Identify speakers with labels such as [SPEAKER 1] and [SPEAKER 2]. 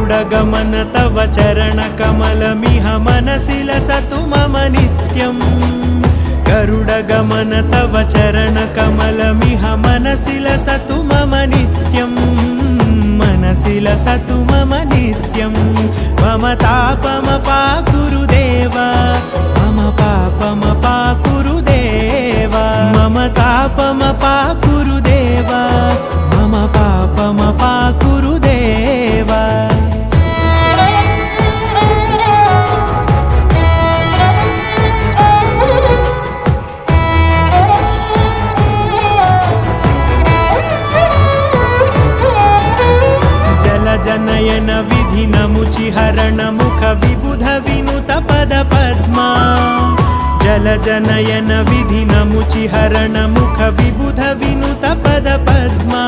[SPEAKER 1] गरुडगमन तव चरणकमलमिह मनसि लसतु मम नित्यम् गरुडगमन तव चरणकमलमिह मनसि लसतु मम नित्यम् मनसि लसतु मम नित्यम् मम तापमपाकुरु देव मम पापमपाकुरु देव मम तापमपाकुरु देव मम पापमपाकुरु देव जनयन विधिनमुचिहरण मुख विबुध विनुत पद पद्मा जल जनयन विधिनमुचिहरण मुख विबुध विनुत पद पद्मा